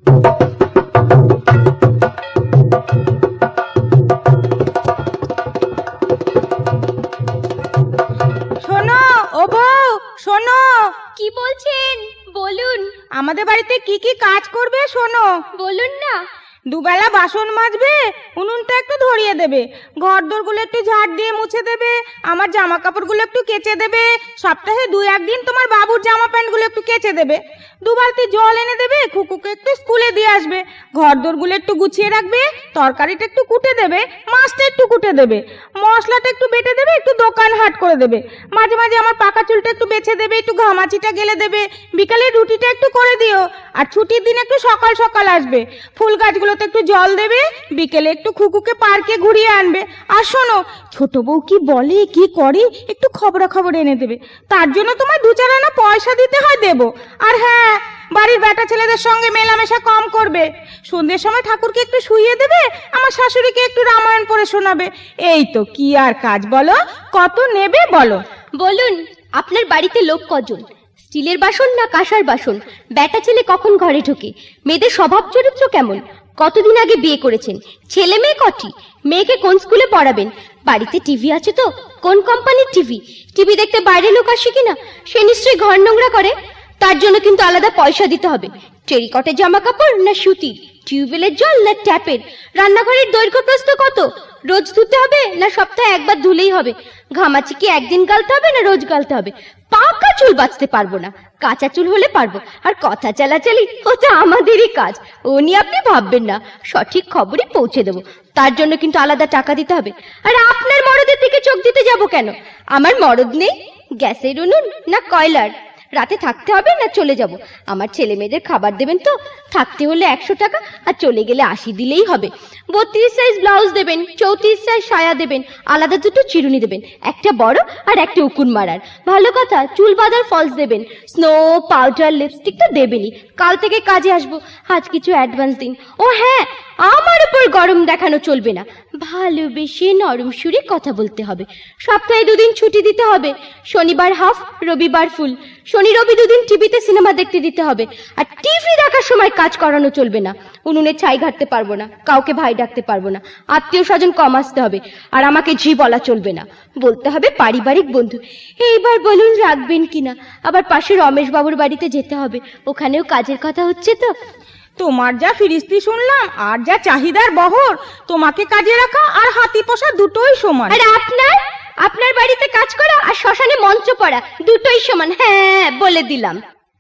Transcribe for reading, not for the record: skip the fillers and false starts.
শোনো ও বউ, শোনো। কি বলছেন? বলুন। আমাদের বাড়িতে কি কি কাজ করবে শোনো। বলুন না। দুবেলা বাসন মাজবে, উনুনটা একটু ধরিয়ে দেবে, ঘর দোরগুলো একটু ঝাড় দিয়ে মুছে দেবে, আমার জামা কাপড়গুলো একটু কেচে দেবে, সপ্তাহে 2-1 দিন তোমার বাবুর জামা প্যান্টগুলো একটু কেচে দেবে, 2 বালতি জল এনে দেবে, কুকুকে একটু স্কুলে দিয়ে আসবে, ঘর দোরগুলো একটু গুছিয়ে রাখবে, তরকারিটা একটু কুটে দেবে, মাছটা একটু কুটে দেবে, মশলাটা একটু বেটে দেবে, একটু দোকান হাট করে দেবে, মাঝে মাঝে আমার পাকা চুলটা একটু বেছে দেবে, একটু ঘামাচিটা গেলে দেবে, বিকালে রুটিটা একটু করে দিও, আর ছুটির দিন একটু সকাল সকাল আসবে, ফুল গাছগুলোতে একটু জল দেবে, বিকেলে একটু খুকুকে পার্কে ঘুরিয়ে আনবে। আর শোনো, ছোট বউ কি বলে কি করে একটু খবরাখবর এনে দেবে, তার জন্য তোমার 2-4 আনা পয়সা দিতে হয়, দেবো। আর হ্যাঁ, বাড়ির বেটা ছেলেদের সঙ্গে মেলামেশা কম করবে, সন্ধ্যের সময় ঠাকুরকে একটু শুইয়ে দেবে, আমার শাশুড়িকে একটু রামায়ণ পড়ে শোনাবে। এই তো, কি আর কাজ বলো, কত নেবে বলো। বলুন, আপনার বাড়িতে লোক কজন? স্টিলের বাসন না কাঁসার বাসন? বেটা ছেলে কখন ঘরে ঢোকে? মেয়েদের স্বভাব চরিত্র কেমন? কতদিন আগে বিয়ে করেছেন? ছেলে মেয়ে কটি? মেয়েকে কোন স্কুলে পড়াবেন? বাড়িতে টিভি আছে তো? কোন কোম্পানির টিভি? টিভি দেখতে বাইরে লোক আসে কিনা? সে নিশ্চয়ই ঘর নোংরা করে, তার জন্য কিন্তু আলাদা পয়সা দিতে হবে। টেরিকটের জামা কাপড় না সুতির? টিউবওয়েলের জল না ট্যাপের? রান্নাঘরের দৈর্ঘ্য প্রস্থ কত? রোজ ধুতে হবে না সপ্তাহে একবার ধুলেই হবে? ঘামাচি কি একদিন গালতে হবে না রোজ গালতে হবে? পাকা চুল বাঁচতে পারবো না, কাঁচা চুল হলে পারবো। আর কথা চালাচালি ওটা আমাদেরই কাজ, ও নিয়ে আপনি ভাববেন না, সঠিক খবরই পৌঁছে দেবো। তার জন্য কিন্তু আলাদা টাকা দিতে হবে। আর আপনার মরদের দিকে চোখ দিতে যাব কেন? আমার মরদ নেই? গ্যাসের উনুন না কয়লার? রাতে থাকতে হবে না চলে যাব? আমার ছেলে মেয়েদের খাবার দেবেন তো? থাকতে হলে 100 টাকা, আর চলে গেলে 80 দিলেই হবে। 32 সাইজ ব্লাউজ দেবেন, 34 সাইজ সায়া দেবেন, আলাদা 2টো চিরুনি দেবেন, একটা বড় আর একটা উকুন মারার। ভালো কথা, চুল বাঁধার ফলস দেবেন, স্নো পাউডার লিপস্টিক তো দেবেনই। কাল থেকে কাজে আসবো, আজ কিছু অ্যাডভান্স দিন। ও হ্যাঁ, আমার উপর গরম দেখানো চলবে না, ভালোবেসে নরম সুরে কথা বলতে হবে। সপ্তাহে 2 দিন ছুটি দিতে হবে, শনিবার হাফ, রবিবার ফুল। শনি রবি 2 দিন টিভিতে সিনেমা দেখতে দিতে হবে। আর টিভি দেখার সময় কাজ করানো চলবে না, উনুনে ছাই ঘাটতে পারবো না, কাউকে ভাই ডাকতে পারবো না, আত্মীয় স্বজন কম আসতে হবে, আর আমাকে ঝি বলা চলবে না, বলতে হবে পারিবারিক বন্ধু। এইবার বলুন রাখবেন কিনা? আবার পাশে রমেশ বাবুর বাড়িতে যেতে হবে, ওখানেও কাজের কথা হচ্ছে তো। তোমার যা ফিরিস্তি শুনলাম, আর যা চাহিদার বহর, তোমাকে কাজে রাখা আর হাতি পোষা দুটোই সমান। আর আপনার বাড়িতে কাজ করা আর শ্মশানে মঞ্চ পড়া দুটোই সমান। হ্যাঁ, বলে দিলাম।